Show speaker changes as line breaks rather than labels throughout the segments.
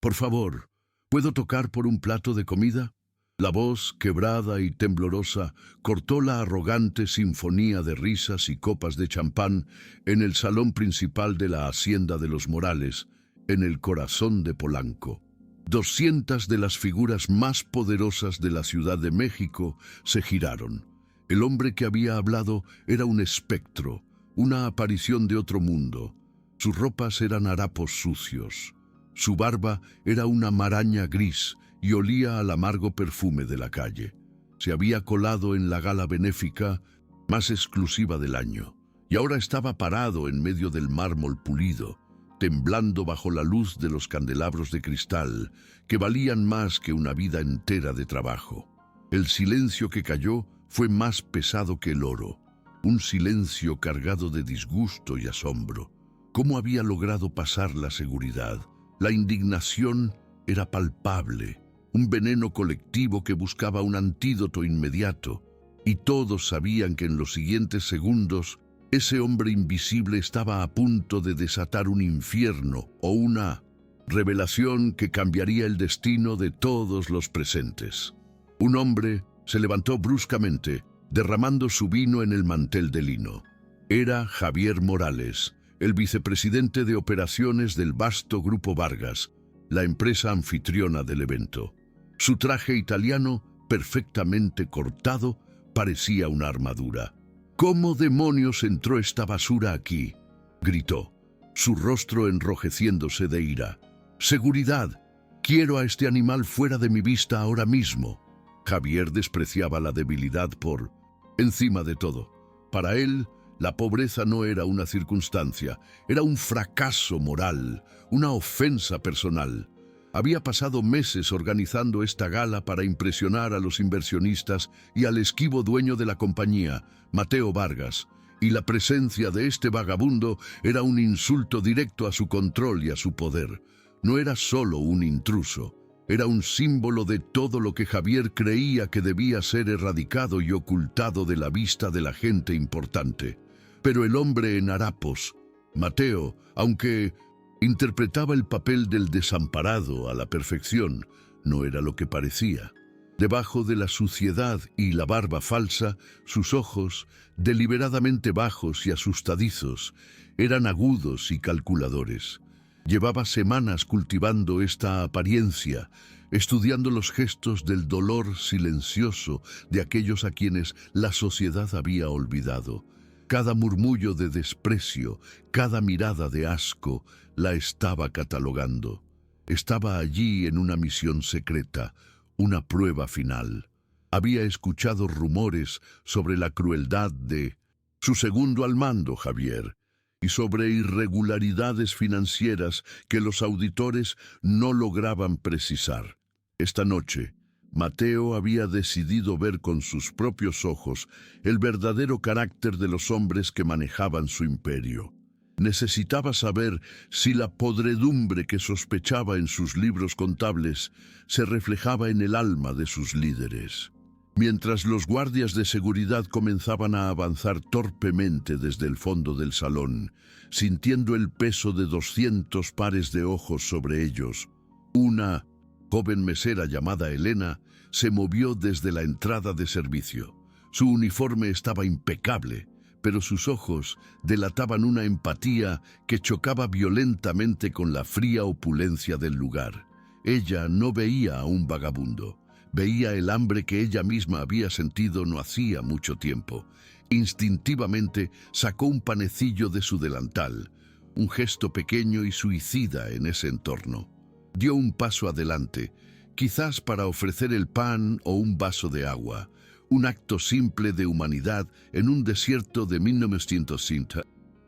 Por favor, ¿puedo tocar por un plato de comida? La voz, quebrada y temblorosa, cortó la arrogante sinfonía de risas y copas de champán en el salón principal de la Hacienda de los Morales, en el corazón de Polanco. 200 de las figuras más poderosas de la Ciudad de México se giraron. El hombre que había hablado era un espectro, una aparición de otro mundo. Sus ropas eran harapos sucios. Su barba era una maraña gris y olía al amargo perfume de la calle. Se había colado en la gala benéfica más exclusiva del año, y ahora estaba parado en medio del mármol pulido, temblando bajo la luz de los candelabros de cristal, que valían más que una vida entera de trabajo. El silencio que cayó fue más pesado que el oro, un silencio cargado de disgusto y asombro. ¿Cómo había logrado pasar la seguridad? La indignación era palpable, un veneno colectivo que buscaba un antídoto inmediato, y todos sabían que en los siguientes segundos ese hombre invisible estaba a punto de desatar un infierno o una revelación que cambiaría el destino de todos los presentes. Un hombre se levantó bruscamente, derramando su vino en el mantel de lino. Era Javier Morales, el vicepresidente de operaciones del vasto Grupo Vargas, la empresa anfitriona del evento. Su traje italiano, perfectamente cortado, parecía una armadura. ¿Cómo demonios entró esta basura aquí?, gritó, su rostro enrojeciéndose de ira. ¡Seguridad! Quiero a este animal fuera de mi vista ahora mismo. Javier despreciaba la debilidad por encima de todo. Para él, la pobreza no era una circunstancia, era un fracaso moral, una ofensa personal. Había pasado meses organizando esta gala para impresionar a los inversionistas y al esquivo dueño de la compañía, Mateo Vargas, y la presencia de este vagabundo era un insulto directo a su control y a su poder. No era solo un intruso, era un símbolo de todo lo que Javier creía que debía ser erradicado y ocultado de la vista de la gente importante. Pero el hombre en harapos, Mateo, aunque interpretaba el papel del desamparado a la perfección, no era lo que parecía. Debajo de la suciedad y la barba falsa, sus ojos, deliberadamente bajos y asustadizos, eran agudos y calculadores. Llevaba semanas cultivando esta apariencia, estudiando los gestos del dolor silencioso de aquellos a quienes la sociedad había olvidado. Cada murmullo de desprecio, cada mirada de asco, la estaba catalogando. Estaba allí en una misión secreta, una prueba final. Había escuchado rumores sobre la crueldad de su segundo al mando, Javier, y sobre irregularidades financieras que los auditores no lograban precisar. Esta noche, Mateo había decidido ver con sus propios ojos el verdadero carácter de los hombres que manejaban su imperio. Necesitaba saber si la podredumbre que sospechaba en sus libros contables se reflejaba en el alma de sus líderes. Mientras los guardias de seguridad comenzaban a avanzar torpemente desde el fondo del salón, sintiendo el peso de 200 pares de ojos sobre ellos, una joven mesera llamada Elena se movió desde la entrada de servicio. Su uniforme estaba impecable, pero sus ojos delataban una empatía que chocaba violentamente con la fría opulencia del lugar. Ella no veía a un vagabundo, veía el hambre que ella misma había sentido no hacía mucho tiempo. Instintivamente sacó un panecillo de su delantal, un gesto pequeño y suicida en ese entorno. Dio un paso adelante, quizás para ofrecer el pan o un vaso de agua, un acto simple de humanidad en un desierto de 1950.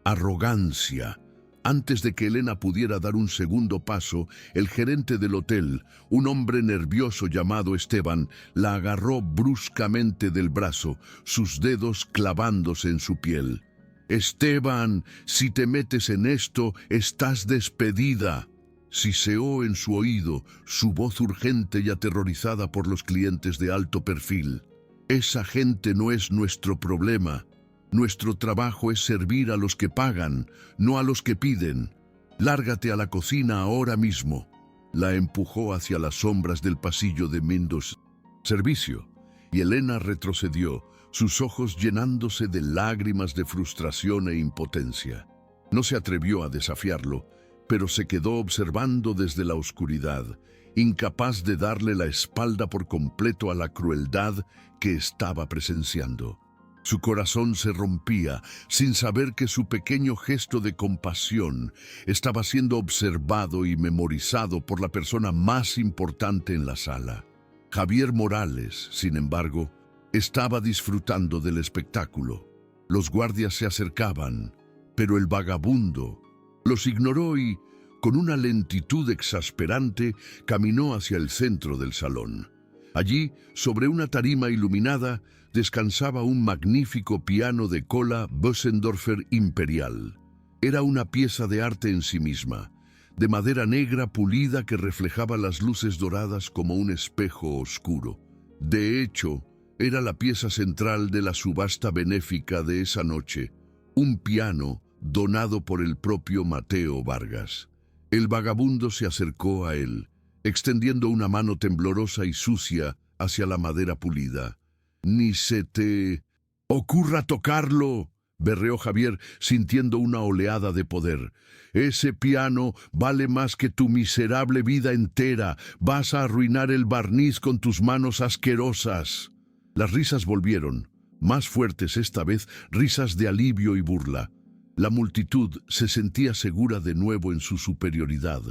Arrogancia. Antes de que Elena pudiera dar un segundo paso, el gerente del hotel, un hombre nervioso llamado Esteban, la agarró bruscamente del brazo, sus dedos clavándose en su piel. «Esteban, si te metes en esto, estás despedida». Siseó en su oído su voz urgente y aterrorizada por los clientes de alto perfil. «Esa gente no es nuestro problema. Nuestro trabajo es servir a los que pagan, no a los que piden. Lárgate a la cocina ahora mismo». La empujó hacia las sombras del pasillo de Windows Servicio, y Elena retrocedió, sus ojos llenándose de lágrimas de frustración e impotencia. No se atrevió a desafiarlo, pero se quedó observando desde la oscuridad, incapaz de darle la espalda por completo a la crueldad que estaba presenciando. Su corazón se rompía sin saber que su pequeño gesto de compasión estaba siendo observado y memorizado por la persona más importante en la sala. Javier Morales, sin embargo, estaba disfrutando del espectáculo. Los guardias se acercaban, pero el vagabundo los ignoró y, con una lentitud exasperante, caminó hacia el centro del salón. Allí, sobre una tarima iluminada, descansaba un magnífico piano de cola Bösendorfer Imperial. Era una pieza de arte en sí misma, de madera negra pulida que reflejaba las luces doradas como un espejo oscuro. De hecho, era la pieza central de la subasta benéfica de esa noche, un piano donado por el propio Mateo Vargas. El vagabundo se acercó a él, extendiendo una mano temblorosa y sucia hacia la madera pulida. «Ni se te ocurra tocarlo», berreó Javier, sintiendo una oleada de poder. «Ese piano vale más que tu miserable vida entera. Vas a arruinar el barniz con tus manos asquerosas». Las risas volvieron, más fuertes esta vez, risas de alivio y burla. La multitud se sentía segura de nuevo en su superioridad.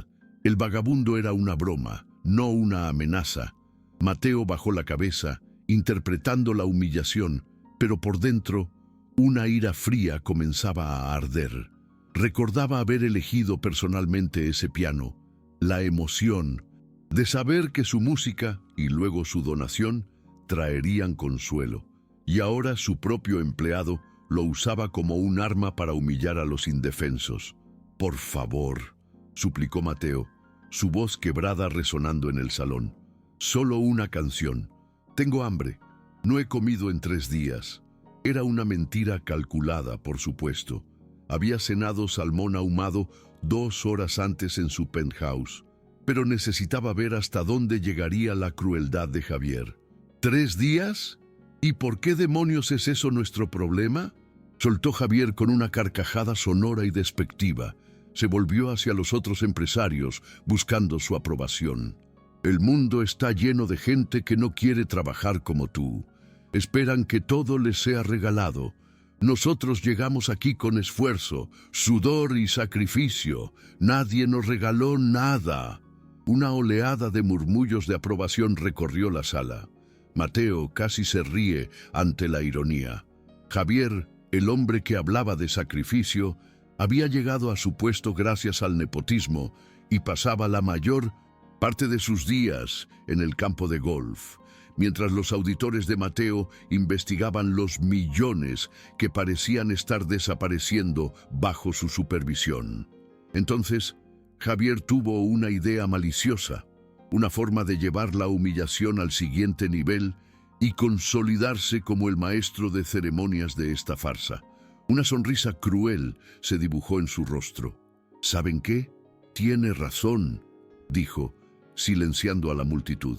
El vagabundo era una broma, no una amenaza. Mateo bajó la cabeza, interpretando la humillación, pero por dentro, una ira fría comenzaba a arder. Recordaba haber elegido personalmente ese piano, la emoción de saber que su música y luego su donación traerían consuelo, y ahora su propio empleado lo usaba como un arma para humillar a los indefensos. «Por favor», suplicó Mateo, su voz quebrada resonando en el salón. «Solo una canción. Tengo hambre. No he comido en 3 días». Era una mentira calculada, por supuesto. Había cenado salmón ahumado 2 horas antes en su penthouse, pero necesitaba ver hasta dónde llegaría la crueldad de Javier. ¿3 días? ¿Y por qué demonios es eso nuestro problema?, soltó Javier con una carcajada sonora y despectiva. Se volvió hacia los otros empresarios, buscando su aprobación. «El mundo está lleno de gente que no quiere trabajar como tú. Esperan que todo les sea regalado. Nosotros llegamos aquí con esfuerzo, sudor y sacrificio. Nadie nos regaló nada». Una oleada de murmullos de aprobación recorrió la sala. Mateo casi se ríe ante la ironía. Javier, el hombre que hablaba de sacrificio, había llegado a su puesto gracias al nepotismo y pasaba la mayor parte de sus días en el campo de golf, mientras los auditores de Mateo investigaban los millones que parecían estar desapareciendo bajo su supervisión. Entonces, Javier tuvo una idea maliciosa, una forma de llevar la humillación al siguiente nivel y consolidarse como el maestro de ceremonias de esta farsa. Una sonrisa cruel se dibujó en su rostro. «¿Saben qué? Tiene razón», dijo, silenciando a la multitud.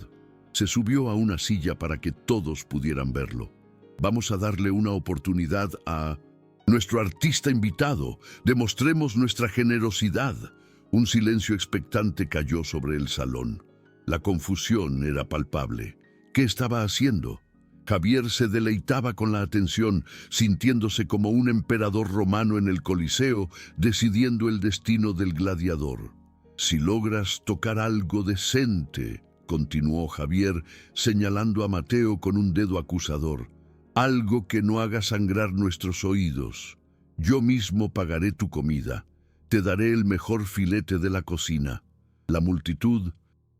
Se subió a una silla para que todos pudieran verlo. «Vamos a darle una oportunidad a nuestro artista invitado. Demostremos nuestra generosidad». Un silencio expectante cayó sobre el salón. La confusión era palpable. ¿Qué estaba haciendo? Javier se deleitaba con la atención, sintiéndose como un emperador romano en el Coliseo, decidiendo el destino del gladiador. «Si logras tocar algo decente», continuó Javier, señalando a Mateo con un dedo acusador, «algo que no haga sangrar nuestros oídos. Yo mismo pagaré tu comida. Te daré el mejor filete de la cocina». La multitud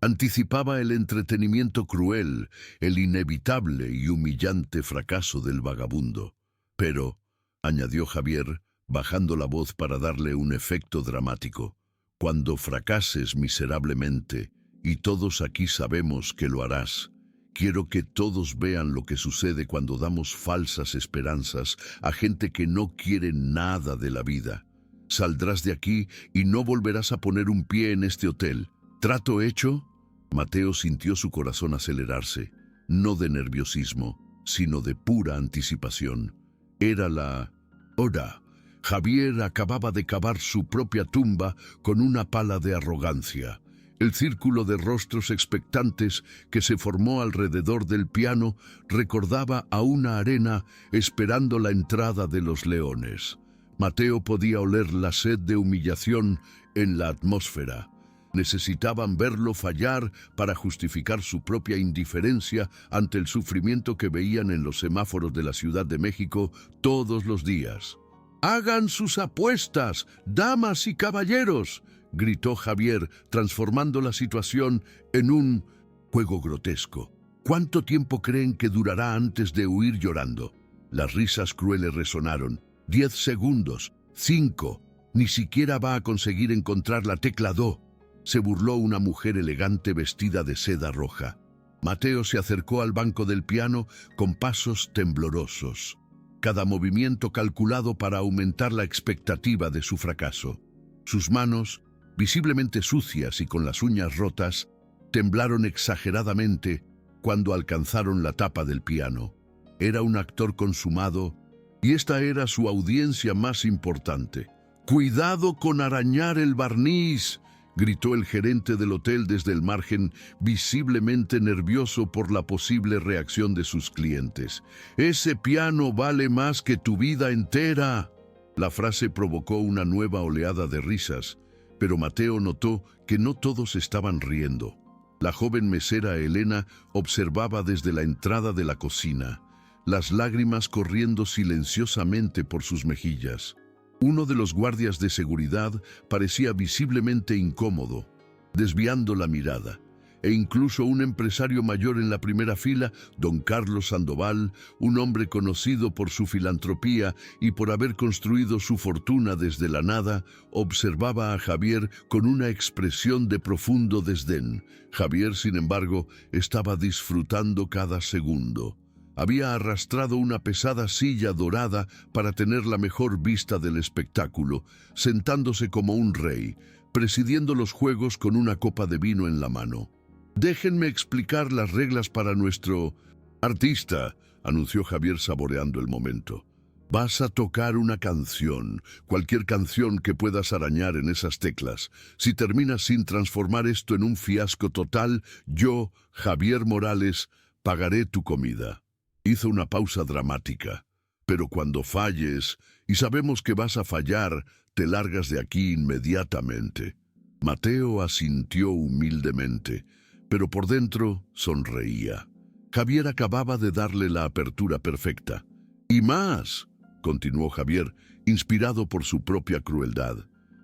anticipaba el entretenimiento cruel, el inevitable y humillante fracaso del vagabundo. «Pero», añadió Javier, bajando la voz para darle un efecto dramático, «cuando fracases miserablemente, y todos aquí sabemos que lo harás, quiero que todos vean lo que sucede cuando damos falsas esperanzas a gente que no quiere nada de la vida. Saldrás de aquí y no volverás a poner un pie en este hotel. ¿Trato hecho? Mateo sintió su corazón acelerarse, no de nerviosismo, sino de pura anticipación. Era la hora. Javier acababa de cavar su propia tumba con una pala de arrogancia. El círculo de rostros expectantes que se formó alrededor del piano recordaba a una arena esperando la entrada de los leones. Mateo podía oler la sed de humillación en la atmósfera. Necesitaban verlo fallar para justificar su propia indiferencia ante el sufrimiento que veían en los semáforos de la Ciudad de México todos los días. «¡Hagan sus apuestas, damas y caballeros!», gritó Javier, transformando la situación en un juego grotesco. «¿Cuánto tiempo creen que durará antes de huir llorando?». Las risas crueles resonaron. 10 segundos, 5, ni siquiera va a conseguir encontrar la tecla do. Se burló una mujer elegante vestida de seda roja. Mateo se acercó al banco del piano con pasos temblorosos, cada movimiento calculado para aumentar la expectativa de su fracaso. Sus manos, visiblemente sucias y con las uñas rotas, temblaron exageradamente cuando alcanzaron la tapa del piano. Era un actor consumado y esta era su audiencia más importante. «¡Cuidado con arañar el barniz!», gritó el gerente del hotel desde el margen, visiblemente nervioso por la posible reacción de sus clientes. «¡Ese piano vale más que tu vida entera!». La frase provocó una nueva oleada de risas, pero Mateo notó que no todos estaban riendo. La joven mesera Elena observaba desde la entrada de la cocina, las lágrimas corriendo silenciosamente por sus mejillas. Uno de los guardias de seguridad parecía visiblemente incómodo, desviando la mirada, e incluso un empresario mayor en la primera fila, don Carlos Sandoval, un hombre conocido por su filantropía y por haber construido su fortuna desde la nada, observaba a Javier con una expresión de profundo desdén. Javier, sin embargo, estaba disfrutando cada segundo. Había arrastrado una pesada silla dorada para tener la mejor vista del espectáculo, sentándose como un rey, presidiendo los juegos con una copa de vino en la mano. «Déjenme explicar las reglas para nuestro artista», anunció Javier saboreando el momento. «Vas a tocar una canción, cualquier canción que puedas arañar en esas teclas. Si terminas sin transformar esto en un fiasco total, yo, Javier Morales, pagaré tu comida». Hizo una pausa dramática. «Pero cuando falles, y sabemos que vas a fallar, te largas de aquí inmediatamente». Mateo asintió humildemente, pero por dentro sonreía. Javier acababa de darle la apertura perfecta. «Y más», continuó Javier, inspirado por su propia crueldad,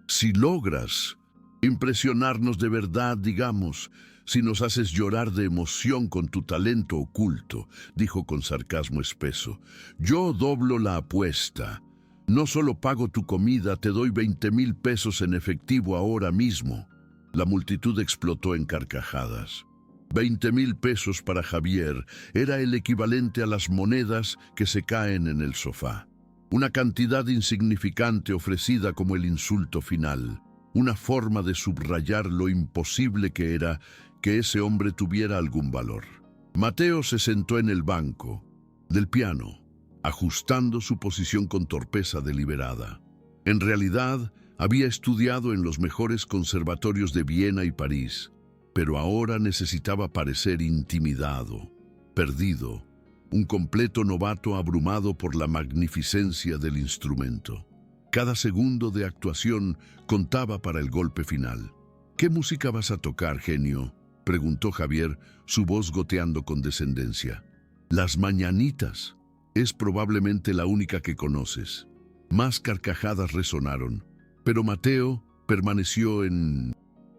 «si logras impresionarnos de verdad, digamos, si nos haces llorar de emoción con tu talento oculto», dijo con sarcasmo espeso, «yo doblo la apuesta. No solo pago tu comida, te doy 20,000 pesos en efectivo ahora mismo». La multitud explotó en carcajadas. 20,000 pesos para Javier era el equivalente a las monedas que se caen en el sofá. Una cantidad insignificante ofrecida como el insulto final. Una forma de subrayar lo imposible que era que ese hombre tuviera algún valor. Mateo se sentó en el banco del piano, ajustando su posición con torpeza deliberada. En realidad, había estudiado en los mejores conservatorios de Viena y París, pero ahora necesitaba parecer intimidado, perdido, un completo novato abrumado por la magnificencia del instrumento. Cada segundo de actuación contaba para el golpe final. «¿Qué música vas a tocar, genio?», preguntó Javier, su voz goteando con descendencia. «Las mañanitas. Es probablemente la única que conoces». Más carcajadas resonaron, pero Mateo permaneció en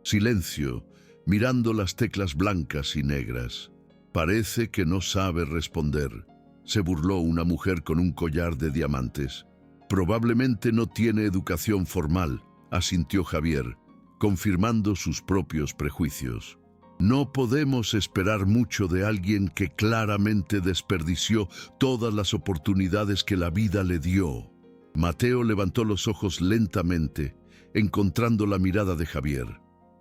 silencio, mirando las teclas blancas y negras. «Parece que no sabe responder», se burló una mujer con un collar de diamantes. «Probablemente no tiene educación formal», asintió Javier, confirmando sus propios prejuicios. «No podemos esperar mucho de alguien que claramente desperdició todas las oportunidades que la vida le dio». Mateo levantó los ojos lentamente, encontrando la mirada de Javier.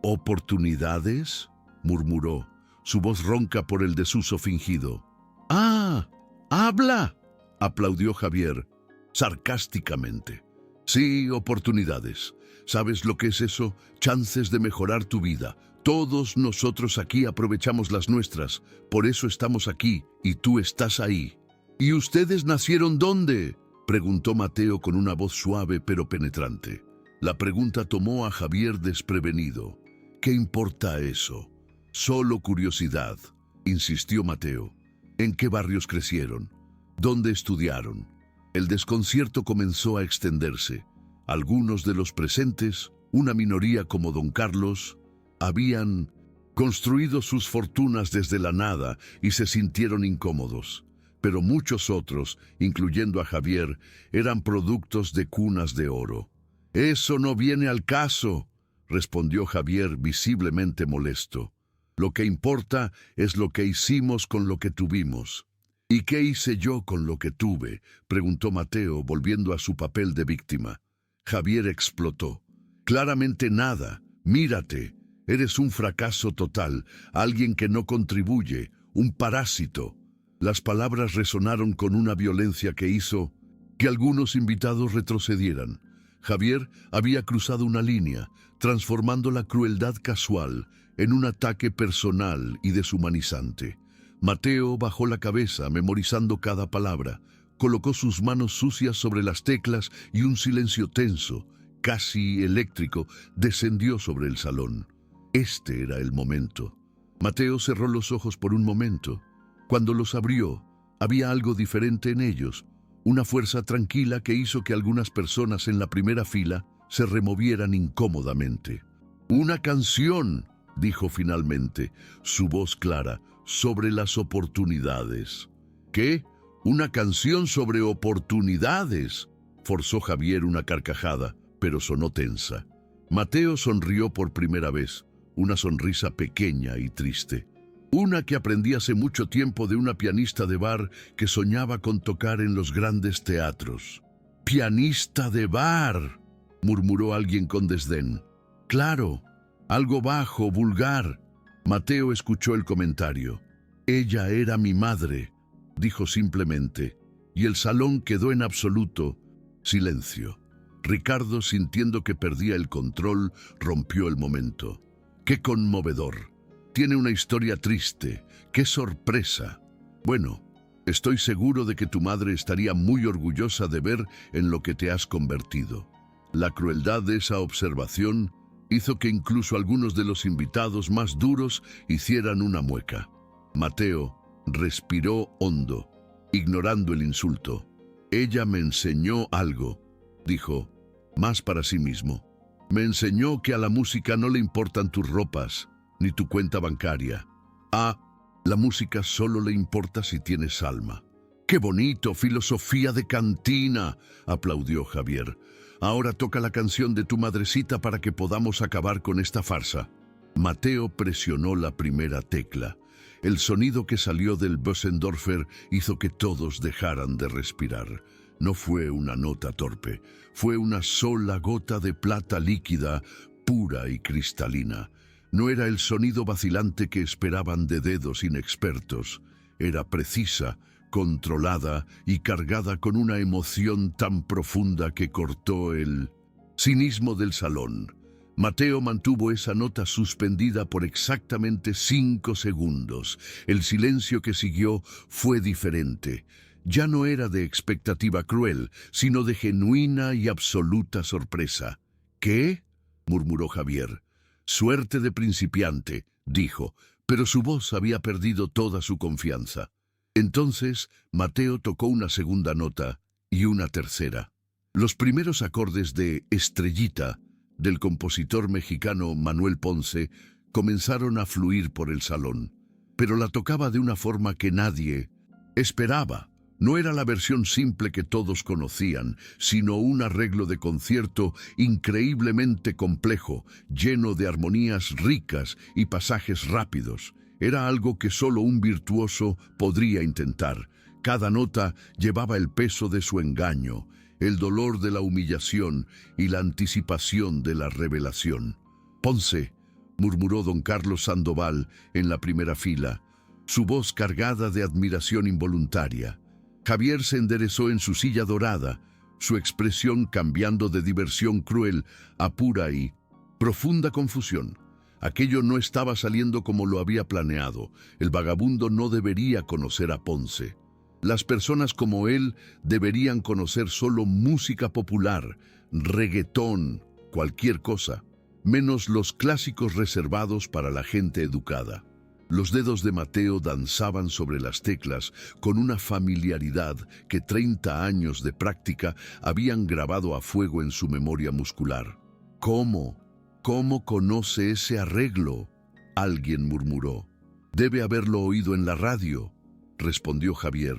¿Oportunidades?, murmuró, su voz ronca por el desuso fingido. ¡Ah! ¡Habla!, aplaudió Javier, sarcásticamente. Sí, oportunidades. ¿Sabes lo que es eso? Chances de mejorar tu vida. Todos nosotros aquí aprovechamos las nuestras. Por eso estamos aquí y tú estás ahí. ¿Y ustedes nacieron dónde?, preguntó Mateo con una voz suave pero penetrante. La pregunta tomó a Javier desprevenido. ¿Qué importa eso? Solo curiosidad, insistió Mateo. ¿En qué barrios crecieron? ¿Dónde estudiaron? El desconcierto comenzó a extenderse. Algunos de los presentes, una minoría como don Carlos, habían construido sus fortunas desde la nada y se sintieron incómodos. Pero muchos otros, incluyendo a Javier, eran productos de cunas de oro. «Eso no viene al caso», respondió Javier visiblemente molesto. «Lo que importa es lo que hicimos con lo que tuvimos». «¿Y qué hice yo con lo que tuve?», preguntó Mateo, volviendo a su papel de víctima. Javier explotó. «Claramente nada. Mírate. Eres un fracaso total, alguien que no contribuye, un parásito». Las palabras resonaron con una violencia que hizo que algunos invitados retrocedieran. Javier había cruzado una línea, transformando la crueldad casual en un ataque personal y deshumanizante. Mateo bajó la cabeza, memorizando cada palabra. Colocó sus manos sucias sobre las teclas y un silencio tenso, casi eléctrico, descendió sobre el salón. Este era el momento. Mateo cerró los ojos por un momento. Cuando los abrió, había algo diferente en ellos, una fuerza tranquila que hizo que algunas personas en la primera fila se removieran incómodamente. «Una canción», dijo finalmente, su voz clara, «sobre las oportunidades». «¿Qué? ¿Una canción sobre oportunidades?», forzó Javier una carcajada, pero sonó tensa. Mateo sonrió por primera vez, una sonrisa pequeña y triste. Una que aprendí hace mucho tiempo de una pianista de bar que soñaba con tocar en los grandes teatros. «¡Pianista de bar!», murmuró alguien con desdén. «Claro, algo bajo, vulgar». Mateo escuchó el comentario. «Ella era mi madre», dijo simplemente, y el salón quedó en absoluto silencio. Ricardo, sintiendo que perdía el control, rompió el momento. «¡Qué conmovedor! Tiene una historia triste. ¡Qué sorpresa! Bueno, estoy seguro de que tu madre estaría muy orgullosa de ver en lo que te has convertido». La crueldad de esa observación hizo que incluso algunos de los invitados más duros hicieran una mueca. Mateo respiró hondo, ignorando el insulto. «Ella me enseñó algo», dijo, más para sí mismo. «Me enseñó que a la música no le importan tus ropas, ni tu cuenta bancaria. La música solo le importa si tienes alma». «¡Qué bonito! Filosofía de cantina», aplaudió Javier. «Ahora toca la canción de tu madrecita para que podamos acabar con esta farsa». Mateo presionó la primera tecla. El sonido que salió del Bösendorfer hizo que todos dejaran de respirar. No fue una nota torpe, fue una sola gota de plata líquida, pura y cristalina. No era el sonido vacilante que esperaban de dedos inexpertos. Era precisa, controlada y cargada con una emoción tan profunda que cortó el cinismo del salón. Mateo mantuvo esa nota suspendida por exactamente 5 segundos. El silencio que siguió fue diferente. Ya no era de expectativa cruel, sino de genuina y absoluta sorpresa. «¿Qué?», murmuró Javier. «Suerte de principiante», dijo, pero su voz había perdido toda su confianza. Entonces, Mateo tocó una segunda nota y una tercera. Los primeros acordes de Estrellita, del compositor mexicano Manuel Ponce, comenzaron a fluir por el salón, pero la tocaba de una forma que nadie esperaba. No era la versión simple que todos conocían, sino un arreglo de concierto increíblemente complejo, lleno de armonías ricas y pasajes rápidos. Era algo que solo un virtuoso podría intentar. Cada nota llevaba el peso de su engaño, el dolor de la humillación y la anticipación de la revelación. Ponce, murmuró don Carlos Sandoval en la primera fila, su voz cargada de admiración involuntaria. Javier se enderezó en su silla dorada, su expresión cambiando de diversión cruel a pura y profunda confusión. Aquello no estaba saliendo como lo había planeado. El vagabundo no debería conocer a Ponce. Las personas como él deberían conocer solo música popular, reggaetón, cualquier cosa, menos los clásicos reservados para la gente educada. Los dedos de Mateo danzaban sobre las teclas con una familiaridad que 30 años de práctica habían grabado a fuego en su memoria muscular. ¿Cómo? ¿Cómo conoce ese arreglo?, alguien murmuró. Debe haberlo oído en la radio, respondió Javier,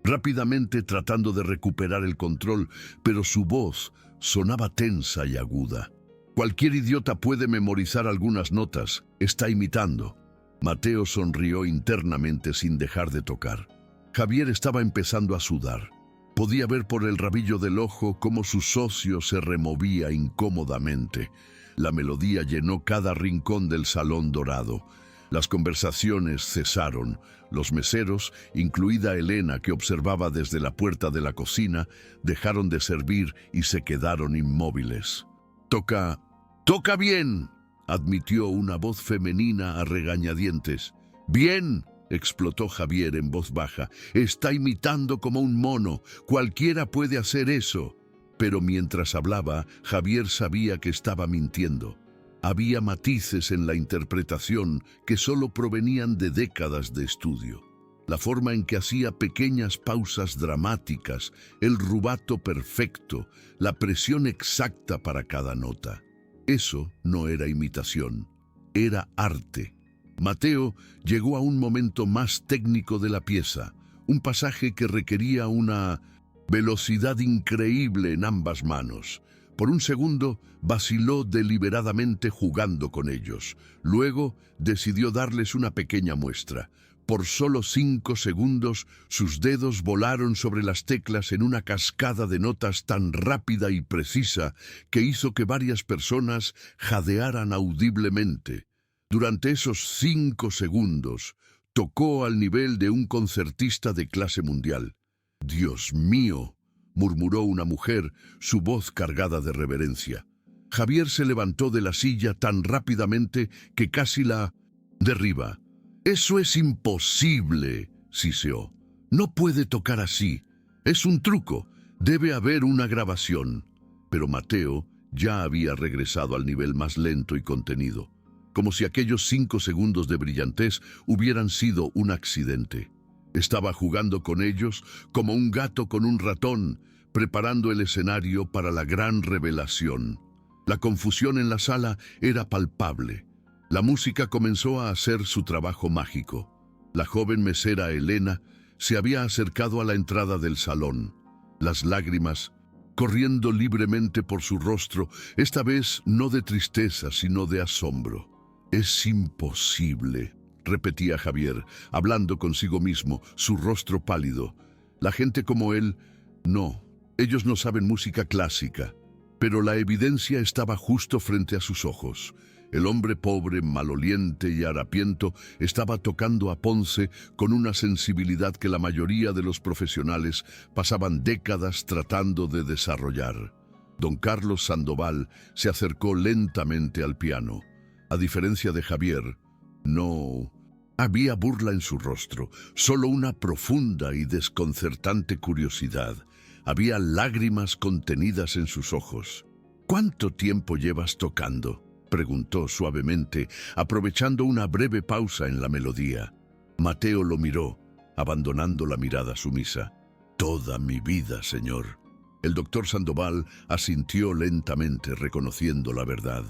rápidamente tratando de recuperar el control, pero su voz sonaba tensa y aguda. Cualquier idiota puede memorizar algunas notas, está imitando. Mateo sonrió internamente sin dejar de tocar. Javier estaba empezando a sudar. Podía ver por el rabillo del ojo cómo su socio se removía incómodamente. La melodía llenó cada rincón del salón dorado. Las conversaciones cesaron. Los meseros, incluida Elena, que observaba desde la puerta de la cocina, dejaron de servir y se quedaron inmóviles. «Toca bien», admitió una voz femenina a regañadientes. «Bien», explotó Javier en voz baja. «Está imitando como un mono. Cualquiera puede hacer eso». Pero mientras hablaba, Javier sabía que estaba mintiendo. Había matices en la interpretación que solo provenían de décadas de estudio. La forma en que hacía pequeñas pausas dramáticas, el rubato perfecto, la presión exacta para cada nota. Eso no era imitación, era arte. Mateo llegó a un momento más técnico de la pieza, un pasaje que requería una velocidad increíble en ambas manos. Por un segundo vaciló deliberadamente jugando con ellos. Luego decidió darles una pequeña muestra. Por solo 5 segundos, sus dedos volaron sobre las teclas en una cascada de notas tan rápida y precisa que hizo que varias personas jadearan audiblemente. Durante esos 5 segundos, tocó al nivel de un concertista de clase mundial. «Dios mío», murmuró una mujer, su voz cargada de reverencia. Javier se levantó de la silla tan rápidamente que casi la derriba. «Eso es imposible», siseó. «No puede tocar así. Es un truco. Debe haber una grabación». Pero Mateo ya había regresado al nivel más lento y contenido, como si aquellos 5 segundos de brillantez hubieran sido un accidente. Estaba jugando con ellos como un gato con un ratón, preparando el escenario para la gran revelación. La confusión en la sala era palpable. La música comenzó a hacer su trabajo mágico. La joven mesera Elena se había acercado a la entrada del salón. Las lágrimas corriendo libremente por su rostro, esta vez no de tristeza, sino de asombro. «Es imposible», repetía Javier, hablando consigo mismo, su rostro pálido. «La gente como él, no, ellos no saben música clásica». Pero la evidencia estaba justo frente a sus ojos. El hombre pobre, maloliente y harapiento estaba tocando a Ponce con una sensibilidad que la mayoría de los profesionales pasaban décadas tratando de desarrollar. Don Carlos Sandoval se acercó lentamente al piano. A diferencia de Javier, no había burla en su rostro, solo una profunda y desconcertante curiosidad. Había lágrimas contenidas en sus ojos. «¿Cuánto tiempo llevas tocando?», preguntó suavemente, aprovechando una breve pausa en la melodía. Mateo lo miró, abandonando la mirada sumisa. «Toda mi vida, señor». El doctor Sandoval asintió lentamente, reconociendo la verdad.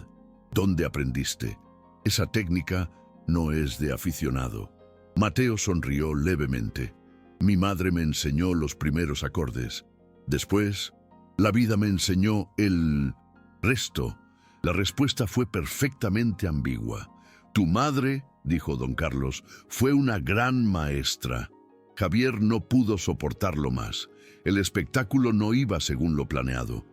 «¿Dónde aprendiste? Esa técnica no es de aficionado». Mateo sonrió levemente. «Mi madre me enseñó los primeros acordes. Después, la vida me enseñó el resto». La respuesta fue perfectamente ambigua. «Tu madre», dijo don Carlos, «fue una gran maestra». Javier no pudo soportarlo más. El espectáculo no iba según lo planeado.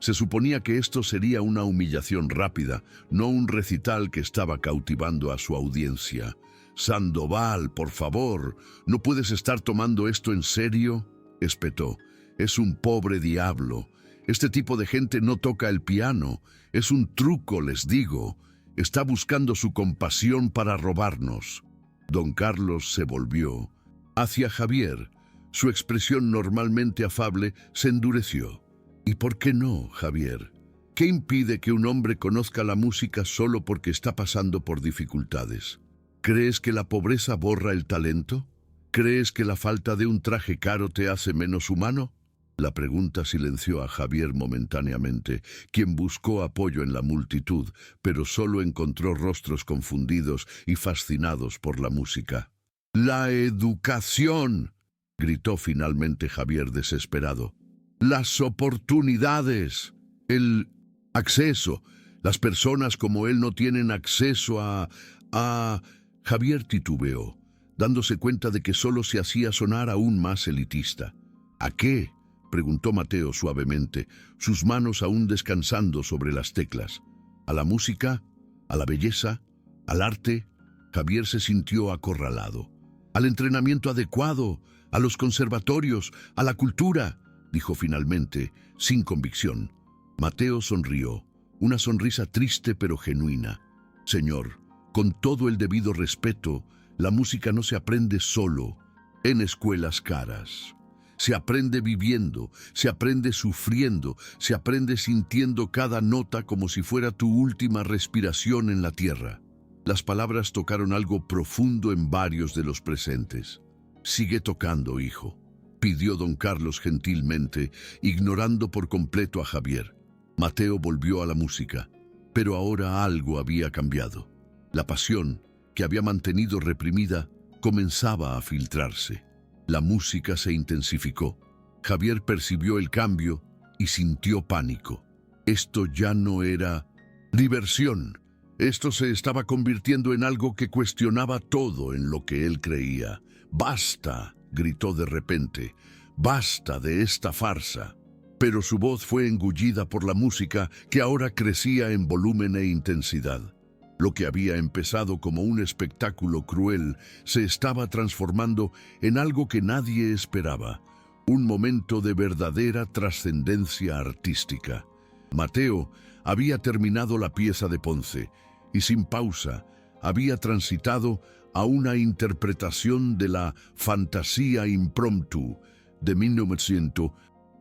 Se suponía que esto sería una humillación rápida, no un recital que estaba cautivando a su audiencia. «Sandoval, por favor, ¿no puedes estar tomando esto en serio?», espetó. «Es un pobre diablo. Este tipo de gente no toca el piano. Es un truco, les digo. Está buscando su compasión para robarnos». Don Carlos se volvió hacia Javier. Su expresión normalmente afable se endureció. «¿Y por qué no, Javier? ¿Qué impide que un hombre conozca la música solo porque está pasando por dificultades? ¿Crees que la pobreza borra el talento? ¿Crees que la falta de un traje caro te hace menos humano?». La pregunta silenció a Javier momentáneamente, quien buscó apoyo en la multitud, pero solo encontró rostros confundidos y fascinados por la música. «¡La educación!», gritó finalmente Javier desesperado. «Las oportunidades, el acceso. Las personas como él no tienen acceso a... Javier titubeó, dándose cuenta de que solo se hacía sonar aún más elitista. «¿A qué?», preguntó Mateo suavemente, sus manos aún descansando sobre las teclas. «¿A la música? ¿A la belleza? ¿Al arte?». Javier se sintió acorralado. «Al entrenamiento adecuado, a los conservatorios, a la cultura», dijo finalmente, sin convicción. Mateo sonrió, una sonrisa triste pero genuina. «Señor, con todo el debido respeto, la música no se aprende solo en escuelas caras. Se aprende viviendo, se aprende sufriendo, se aprende sintiendo cada nota como si fuera tu última respiración en la tierra». Las palabras tocaron algo profundo en varios de los presentes. «Sigue tocando, hijo», pidió don Carlos gentilmente, ignorando por completo a Javier. Mateo volvió a la música, pero ahora algo había cambiado. La pasión, que había mantenido reprimida, comenzaba a filtrarse. La música se intensificó. Javier percibió el cambio y sintió pánico. Esto ya no era diversión. Esto se estaba convirtiendo en algo que cuestionaba todo en lo que él creía. «¡Basta!», gritó de repente. «¡Basta de esta farsa!». Pero su voz fue engullida por la música, que ahora crecía en volumen e intensidad. Lo que había empezado como un espectáculo cruel se estaba transformando en algo que nadie esperaba, un momento de verdadera trascendencia artística. Mateo había terminado la pieza de Ponce y sin pausa había transitado a una interpretación de la Fantasía Impromptu de 1900,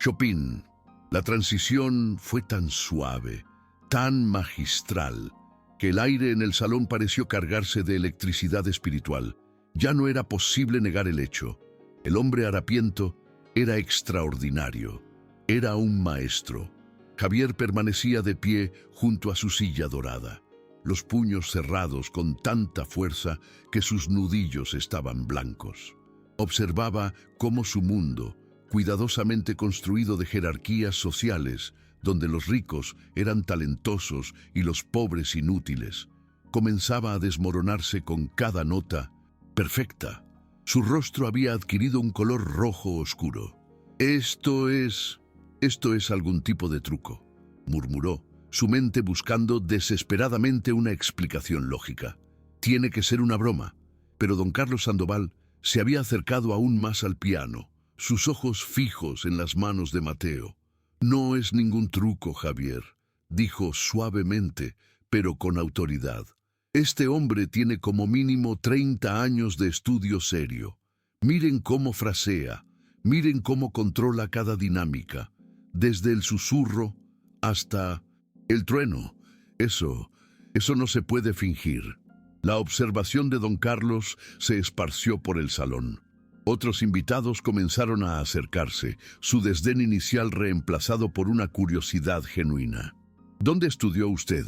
Chopin. La transición fue tan suave, tan magistral, que el aire en el salón pareció cargarse de electricidad espiritual. Ya no era posible negar el hecho. El hombre harapiento era extraordinario. Era un maestro. Javier permanecía de pie junto a su silla dorada, los puños cerrados con tanta fuerza que sus nudillos estaban blancos. Observaba cómo su mundo, cuidadosamente construido de jerarquías sociales, donde los ricos eran talentosos y los pobres inútiles, comenzaba a desmoronarse con cada nota perfecta. Su rostro había adquirido un color rojo oscuro. Esto es algún tipo de truco», murmuró, su mente buscando desesperadamente una explicación lógica. «Tiene que ser una broma». Pero don Carlos Sandoval se había acercado aún más al piano, sus ojos fijos en las manos de Mateo. «No es ningún truco, Javier», dijo suavemente, pero con autoridad. «Este hombre tiene como mínimo 30 años de estudio serio. Miren cómo frasea, miren cómo controla cada dinámica, desde el susurro hasta el trueno. Eso no se puede fingir». La observación de don Carlos se esparció por el salón. Otros invitados comenzaron a acercarse, su desdén inicial reemplazado por una curiosidad genuina. «¿Dónde estudió usted?»,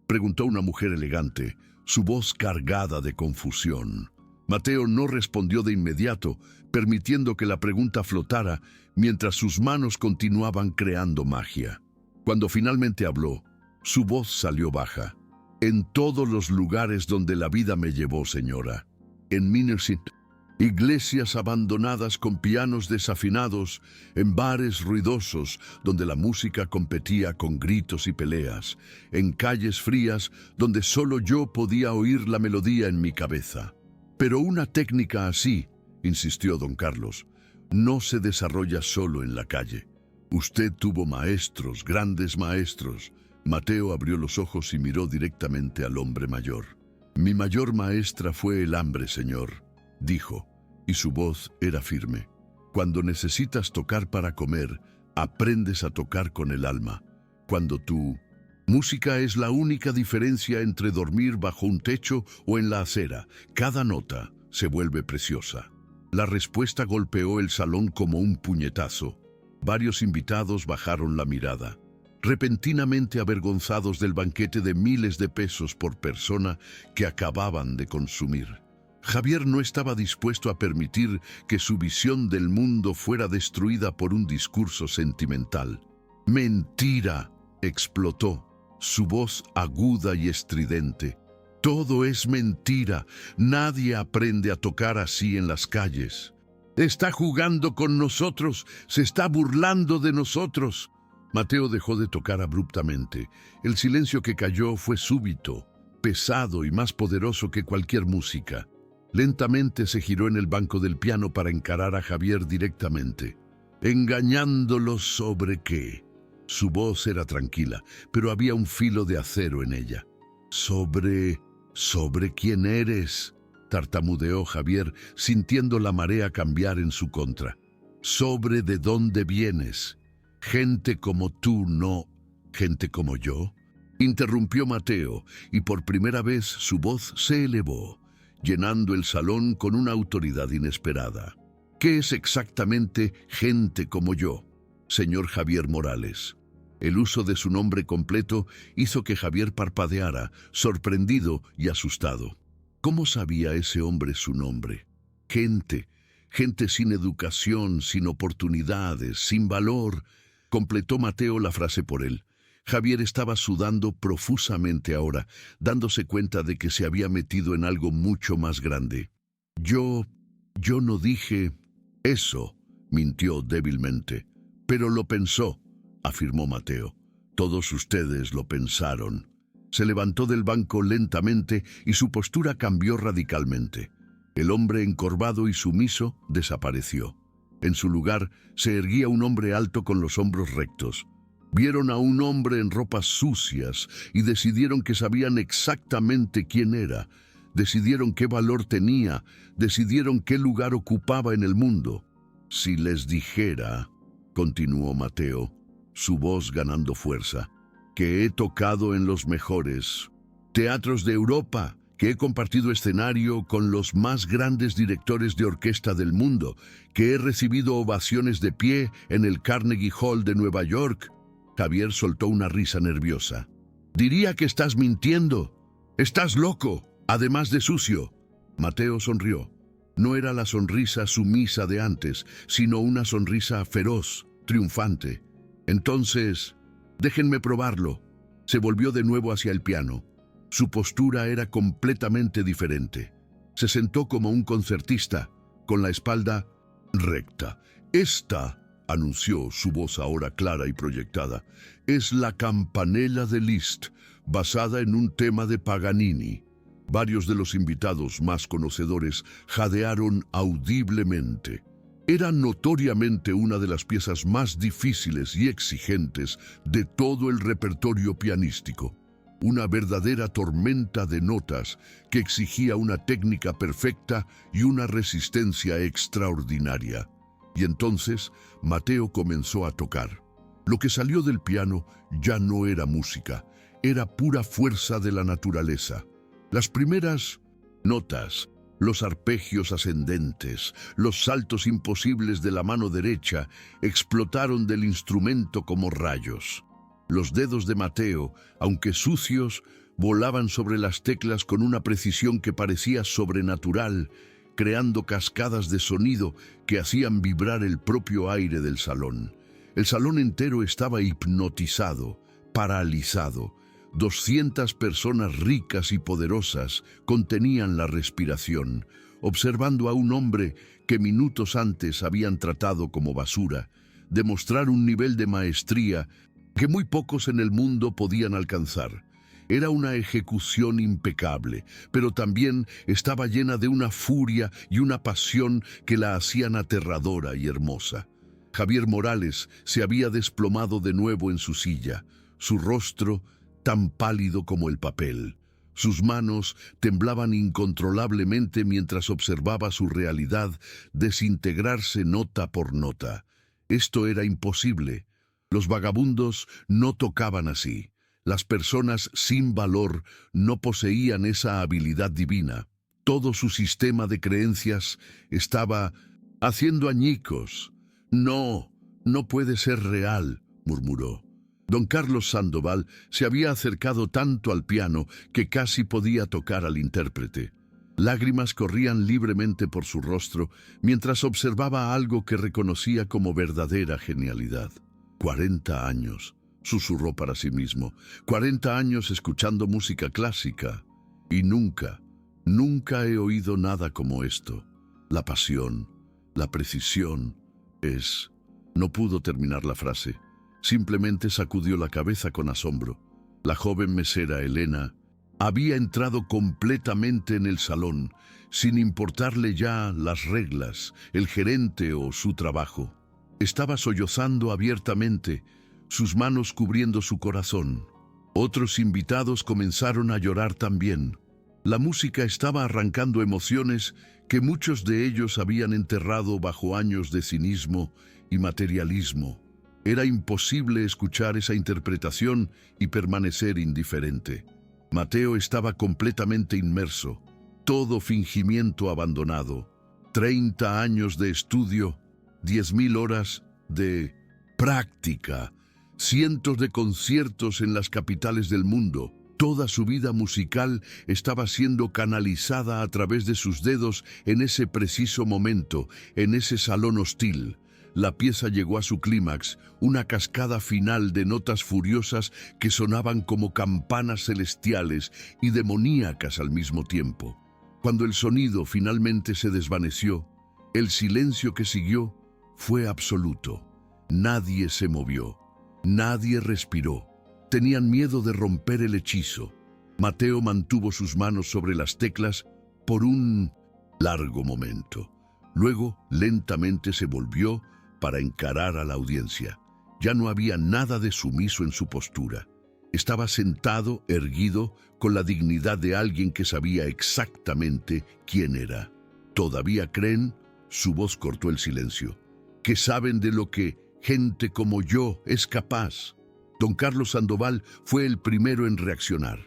preguntó una mujer elegante, su voz cargada de confusión. Mateo no respondió de inmediato, permitiendo que la pregunta flotara mientras sus manos continuaban creando magia. Cuando finalmente habló, su voz salió baja. «En todos los lugares donde la vida me llevó, señora. En Minnesota, Iglesias abandonadas con pianos desafinados, en bares ruidosos donde la música competía con gritos y peleas, en calles frías donde solo yo podía oír la melodía en mi cabeza. Pero una técnica así, insistió don Carlos, no se desarrolla solo en la calle. Usted tuvo maestros, grandes maestros. Mateo abrió los ojos y miró directamente al hombre mayor. Mi mayor maestra fue el hambre, señor, dijo, y su voz era firme. Cuando necesitas tocar para comer, aprendes a tocar con el alma. Cuando tu música es la única diferencia entre dormir bajo un techo o en la acera, cada nota se vuelve preciosa. La respuesta golpeó el salón como un puñetazo. Varios invitados bajaron la mirada, repentinamente avergonzados del banquete de miles de pesos por persona que acababan de consumir. Javier no estaba dispuesto a permitir que su visión del mundo fuera destruida por un discurso sentimental. ¡Mentira!, explotó, su voz aguda y estridente. Todo es mentira. Nadie aprende a tocar así en las calles. Está jugando con nosotros, se está burlando de nosotros. Mateo dejó de tocar abruptamente. El silencio que cayó fue súbito, pesado y más poderoso que cualquier música. Lentamente se giró en el banco del piano para encarar a Javier directamente. ¿Engañándolo sobre qué? Su voz era tranquila, pero había un filo de acero en ella. ¿Sobre quién eres?, tartamudeó Javier, sintiendo la marea cambiar en su contra. Sobre de dónde vienes. Gente como tú, no gente como yo. Interrumpió Mateo, y por primera vez su voz se elevó, llenando el salón con una autoridad inesperada. ¿Qué es exactamente gente como yo, señor Javier Morales? El uso de su nombre completo hizo que Javier parpadeara, sorprendido y asustado. ¿Cómo sabía ese hombre su nombre? Gente sin educación, sin oportunidades, sin valor. Completó Mateo la frase por él. Javier estaba sudando profusamente ahora, dándose cuenta de que se había metido en algo mucho más grande. Yo no dije eso, mintió débilmente. Pero lo pensó, afirmó Mateo. Todos ustedes lo pensaron. Se levantó del banco lentamente y su postura cambió radicalmente. El hombre encorvado y sumiso desapareció. En su lugar se erguía un hombre alto con los hombros rectos. Vieron a un hombre en ropas sucias y decidieron que sabían exactamente quién era. Decidieron qué valor tenía, decidieron qué lugar ocupaba en el mundo. Si les dijera, continuó Mateo, su voz ganando fuerza, que he tocado en los mejores teatros de Europa, que he compartido escenario con los más grandes directores de orquesta del mundo, que he recibido ovaciones de pie en el Carnegie Hall de Nueva York. Javier soltó una risa nerviosa. Diría que estás mintiendo. Estás loco, además de sucio. Mateo sonrió. No era la sonrisa sumisa de antes, sino una sonrisa feroz, triunfante. Entonces, déjenme probarlo. Se volvió de nuevo hacia el piano. Su postura era completamente diferente. Se sentó como un concertista, con la espalda recta. Esta, anunció, su voz ahora clara y proyectada, es la Campanella de Liszt, basada en un tema de Paganini. Varios de los invitados más conocedores jadearon audiblemente. Era notoriamente una de las piezas más difíciles y exigentes de todo el repertorio pianístico. Una verdadera tormenta de notas que exigía una técnica perfecta y una resistencia extraordinaria. Y entonces Mateo comenzó a tocar. Lo que salió del piano ya no era música, era pura fuerza de la naturaleza. Las primeras notas, los arpegios ascendentes, los saltos imposibles de la mano derecha explotaron del instrumento como rayos. Los dedos de Mateo, aunque sucios, volaban sobre las teclas con una precisión que parecía sobrenatural, creando cascadas de sonido que hacían vibrar el propio aire del salón. El salón entero estaba hipnotizado, paralizado. 200 personas ricas y poderosas contenían la respiración. observando a un hombre que minutos antes habían tratado como basura, demostrar un nivel de maestría que muy pocos en el mundo podían alcanzar. Era una ejecución impecable, pero también estaba llena de una furia y una pasión que la hacían aterradora y hermosa. Javier Morales se había desplomado de nuevo en su silla, su rostro tan pálido como el papel. Sus manos temblaban incontrolablemente mientras observaba su realidad desintegrarse nota por nota. Esto era imposible. Los vagabundos no tocaban así. Las personas sin valor no poseían esa habilidad divina. Todo su sistema de creencias estaba haciendo añicos. No, no puede ser real, murmuró. Don Carlos Sandoval se había acercado tanto al piano que casi podía tocar al intérprete. Lágrimas corrían libremente por su rostro mientras observaba algo que reconocía como verdadera genialidad. 40 años, susurró para sí mismo. 40 años escuchando música clásica. Y nunca he oído nada como esto. La pasión, la precisión, es... No pudo terminar la frase. Simplemente sacudió la cabeza con asombro. La joven mesera Elena había entrado completamente en el salón, sin importarle ya las reglas, el gerente o su trabajo. Estaba sollozando abiertamente, sus manos cubriendo su corazón. Otros invitados comenzaron a llorar también. La música estaba arrancando emociones que muchos de ellos habían enterrado bajo años de cinismo y materialismo. Era imposible escuchar esa interpretación y permanecer indiferente. Mateo estaba completamente inmerso, todo fingimiento abandonado. 30 años de estudio, 10.000 horas de práctica, cientos de conciertos en las capitales del mundo. Toda su vida musical estaba siendo canalizada a través de sus dedos en ese preciso momento, en ese salón hostil. La pieza llegó a su clímax, una cascada final de notas furiosas que sonaban como campanas celestiales y demoníacas al mismo tiempo. Cuando el sonido finalmente se desvaneció, el silencio que siguió fue absoluto. Nadie se movió, nadie respiró. Tenían miedo de romper el hechizo. Mateo mantuvo sus manos sobre las teclas por un largo momento. Luego, lentamente se volvió para encarar a la audiencia. Ya no había nada de sumiso en su postura. Estaba sentado, erguido, con la dignidad de alguien que sabía exactamente quién era. ¿Todavía creen? Su voz cortó el silencio. ¿Que saben de lo que gente como yo es capaz? Don Carlos Sandoval fue el primero en reaccionar.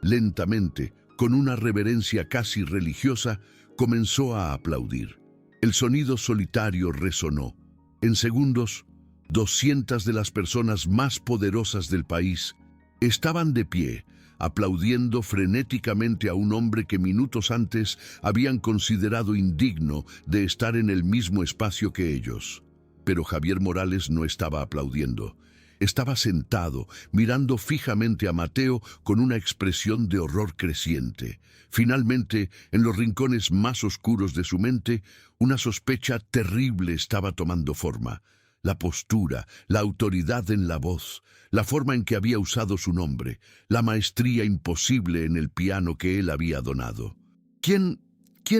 Lentamente, con una reverencia casi religiosa, comenzó a aplaudir. El sonido solitario resonó. En segundos, 200 de las personas más poderosas del país estaban de pie, aplaudiendo frenéticamente a un hombre que minutos antes habían considerado indigno de estar en el mismo espacio que ellos. Pero Javier Morales no estaba aplaudiendo. Estaba sentado, mirando fijamente a Mateo con una expresión de horror creciente. Finalmente, en los rincones más oscuros de su mente, una sospecha terrible estaba tomando forma. La postura, la autoridad en la voz, la forma en que había usado su nombre, la maestría imposible en el piano que él había donado. ¿Quién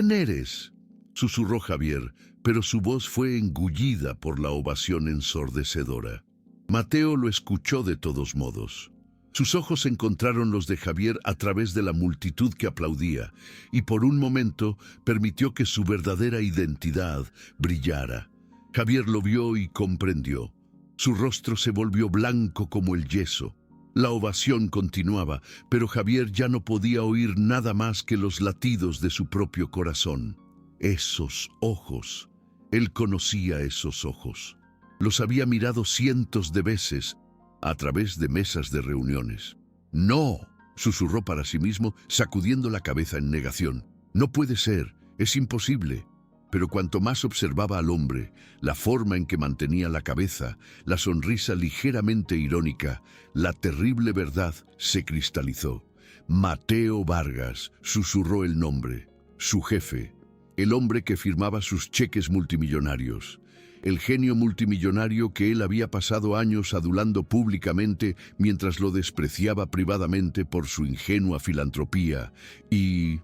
eres?, susurró Javier, pero su voz fue engullida por la ovación ensordecedora. Mateo lo escuchó de todos modos. Sus ojos encontraron los de Javier a través de la multitud que aplaudía, y por un momento permitió que su verdadera identidad brillara. Javier lo vio y comprendió. Su rostro se volvió blanco como el yeso. La ovación continuaba, pero Javier ya no podía oír nada más que los latidos de su propio corazón. Esos ojos. Él conocía esos ojos. Los había mirado cientos de veces a través de mesas de reuniones. «No», susurró para sí mismo, sacudiendo la cabeza en negación. «No puede ser, es imposible». Pero cuanto más observaba al hombre, la forma en que mantenía la cabeza, la sonrisa ligeramente irónica, la terrible verdad se cristalizó. Mateo Vargas, susurró el nombre, su jefe. el hombre que firmaba sus cheques multimillonarios, el genio multimillonario que él había pasado años adulando públicamente mientras lo despreciaba privadamente por su ingenua filantropía y,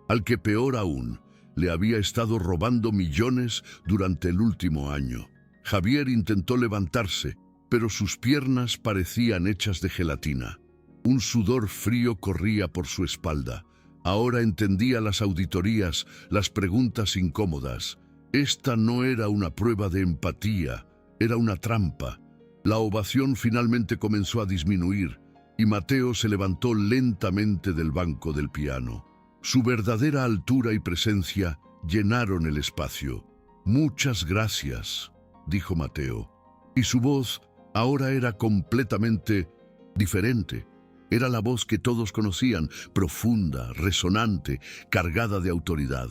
al que peor aún, le había estado robando millones durante el último año. Javier intentó levantarse, pero sus piernas parecían hechas de gelatina. Un sudor frío corría por su espalda. Ahora entendía las auditorías, las preguntas incómodas. Esta no era una prueba de empatía, era una trampa. La ovación finalmente comenzó a disminuir y Mateo se levantó lentamente del banco del piano. Su verdadera altura y presencia llenaron el espacio. «Muchas gracias», dijo Mateo, y su voz ahora era completamente diferente. Era la voz que todos conocían, profunda, resonante, cargada de autoridad.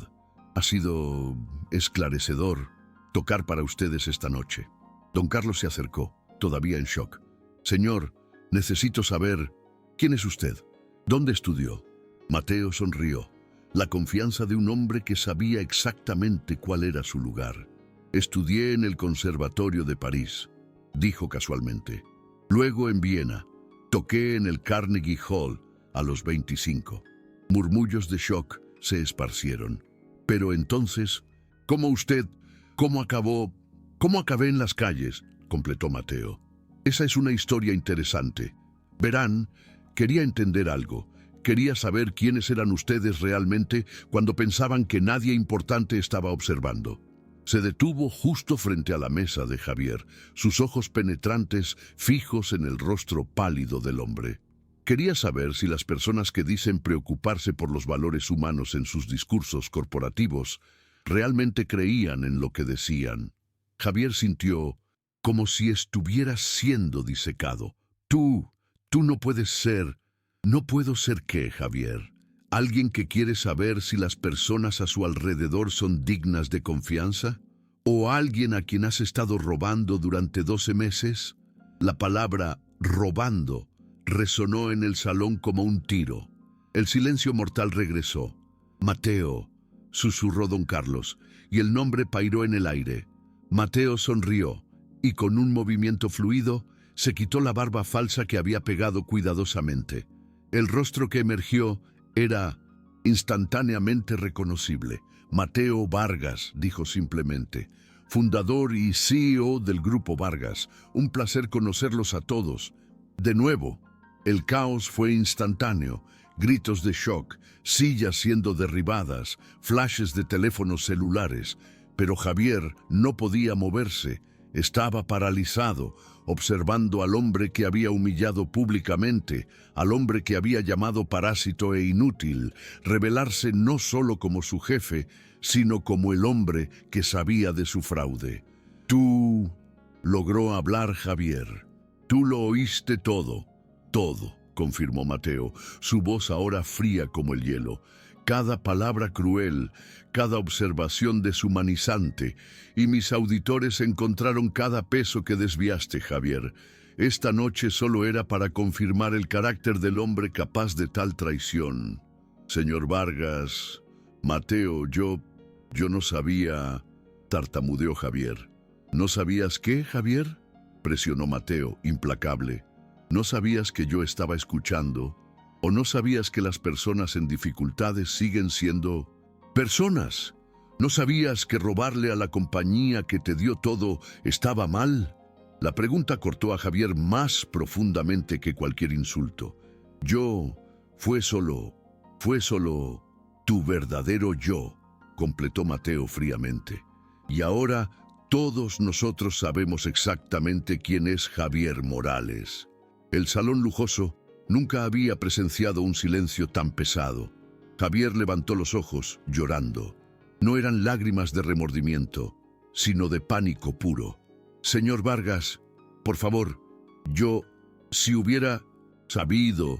«Ha sido esclarecedor tocar para ustedes esta noche». Don Carlos se acercó, todavía en shock. «Señor, necesito saber, ¿quién es usted? ¿Dónde estudió?» Mateo sonrió, la confianza de un hombre que sabía exactamente cuál era su lugar. «Estudié en el Conservatorio de París», dijo casualmente. «Luego en Viena. Toqué en el Carnegie Hall a los 25. Murmullos de shock se esparcieron. «Pero entonces, ¿cómo acabé en las calles?», completó Mateo. «Esa es una historia interesante. Verán, quería entender algo. Quería saber quiénes eran ustedes realmente cuando pensaban que nadie importante estaba observando». Se detuvo justo frente a la mesa de Javier, sus ojos penetrantes fijos en el rostro pálido del hombre. Quería saber si las personas que dicen preocuparse por los valores humanos en sus discursos corporativos realmente creían en lo que decían. Javier sintió como si estuviera siendo disecado. Tú no puedes ser. «¿No puedo ser qué, Javier? ¿Alguien que quiere saber si las personas a su alrededor son dignas de confianza? ¿O alguien a quien has estado robando durante 12 meses?» La palabra «robando» resonó en el salón como un tiro. El silencio mortal regresó. «Mateo», susurró don Carlos, y el nombre pairó en el aire. Mateo sonrió, y con un movimiento fluido, se quitó la barba falsa que había pegado cuidadosamente. El rostro que emergió era instantáneamente reconocible. «Mateo Vargas», dijo simplemente, «fundador y CEO del Grupo Vargas. Un placer conocerlos a todos. De nuevo». El caos fue instantáneo. Gritos de shock, sillas siendo derribadas, flashes de teléfonos celulares. Pero Javier no podía moverse. Estaba paralizado, observando al hombre que había humillado públicamente, al hombre que había llamado parásito e inútil, revelarse no solo como su jefe, sino como el hombre que sabía de su fraude. «Tú», logró hablar Javier, «tú lo oíste todo». «Todo», confirmó Mateo, su voz ahora fría como el hielo. «Cada palabra cruel, cada observación deshumanizante, y mis auditores encontraron cada peso que desviaste, Javier. Esta noche solo era para confirmar el carácter del hombre capaz de tal traición. Señor Vargas, Mateo, yo no sabía», tartamudeó Javier. «¿No sabías qué, Javier?», presionó Mateo, implacable. «¿No sabías que yo estaba escuchando? ¿O no sabías que las personas en dificultades siguen siendo personas? ¿No sabías que robarle a la compañía que te dio todo estaba mal?» La pregunta cortó a Javier más profundamente que cualquier insulto. Fue solo tu verdadero yo», completó Mateo fríamente. «Y ahora todos nosotros sabemos exactamente quién es Javier Morales». El salón lujoso nunca había presenciado un silencio tan pesado. Javier levantó los ojos, llorando. No eran lágrimas de remordimiento, sino de pánico puro. «Señor Vargas, por favor, si hubieras sabido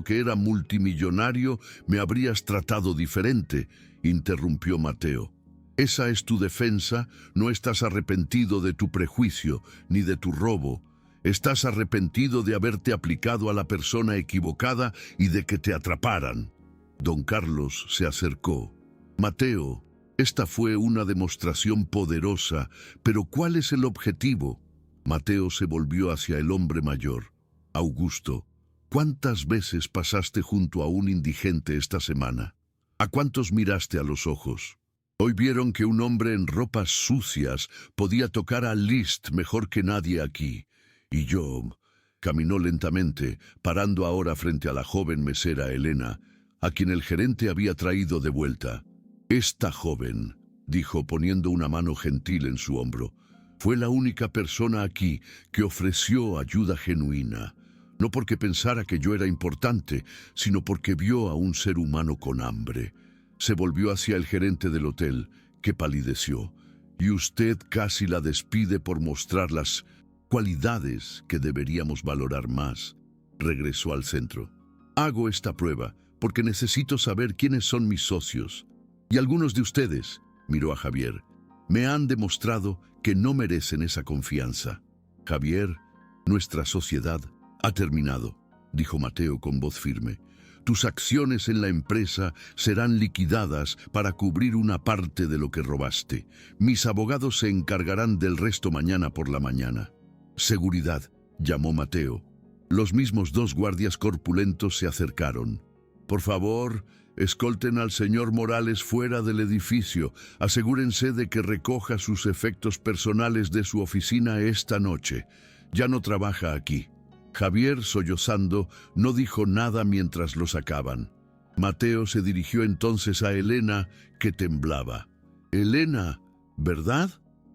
que era multimillonario, me habrías tratado diferente», interrumpió Mateo. «Esa es tu defensa, no estás arrepentido de tu prejuicio ni de tu robo. Estás arrepentido de haberte aplicado a la persona equivocada y de que te atraparan». Don Carlos se acercó. Mateo, esta fue una demostración poderosa, pero ¿cuál es el objetivo? Mateo se volvió hacia el hombre mayor. Augusto, ¿cuántas veces pasaste junto a un indigente esta semana? ¿A cuántos miraste a los ojos? Hoy vieron que un hombre en ropas sucias podía tocar a Liszt mejor que nadie aquí. Y yo... Caminó lentamente, parando ahora frente a la joven mesera Elena, a quien el gerente había traído de vuelta. Esta joven, dijo poniendo una mano gentil en su hombro, fue la única persona aquí que ofreció ayuda genuina. No porque pensara que yo era importante, sino porque vio a un ser humano con hambre. Se volvió hacia el gerente del hotel, que palideció. Y usted casi la despide por mostrar las cualidades que deberíamos valorar más. Regresó al centro. Hago esta prueba porque necesito saber quiénes son mis socios. Y algunos de ustedes, miró a Javier, me han demostrado que no merecen esa confianza. Javier, nuestra sociedad ha terminado, dijo Mateo con voz firme. Tus acciones en la empresa serán liquidadas para cubrir una parte de lo que robaste. Mis abogados se encargarán del resto mañana por la mañana. Seguridad, llamó Mateo. Los mismos dos guardias corpulentos se acercaron. Por favor, escolten al señor Morales fuera del edificio. Asegúrense de que recoja sus efectos personales de su oficina esta noche. Ya no trabaja aquí. Javier, sollozando, no dijo nada mientras lo sacaban. Mateo se dirigió entonces a Elena, que temblaba. Elena, ¿verdad?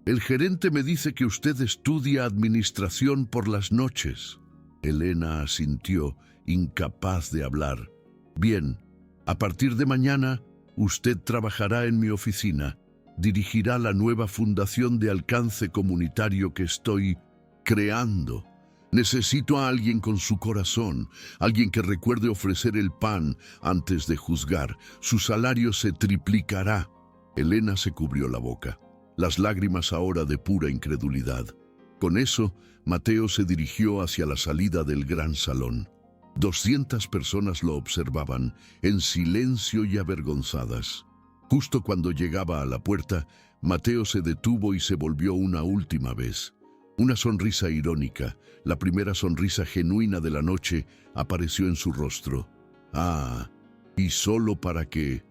El gerente me dice que usted estudia administración por las noches. Elena asintió, incapaz de hablar. Bien, a partir de mañana, usted trabajará en mi oficina. Dirigirá la nueva fundación de alcance comunitario que estoy creando. Necesito a alguien con su corazón, alguien que recuerde ofrecer el pan antes de juzgar. Su salario se triplicará. Elena se cubrió la boca, las lágrimas ahora de pura incredulidad. Con eso, Mateo se dirigió hacia la salida del gran salón. 200 personas lo observaban, en silencio y avergonzadas. Justo cuando llegaba a la puerta, Mateo se detuvo y se volvió una última vez. Una sonrisa irónica, la primera sonrisa genuina de la noche, apareció en su rostro. Ah, y solo para que...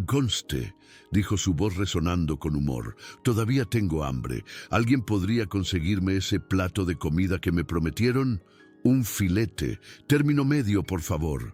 Conste, dijo su voz resonando con humor. Todavía tengo hambre. ¿Alguien podría conseguirme ese plato de comida que me prometieron? Un filete, término medio, por favor.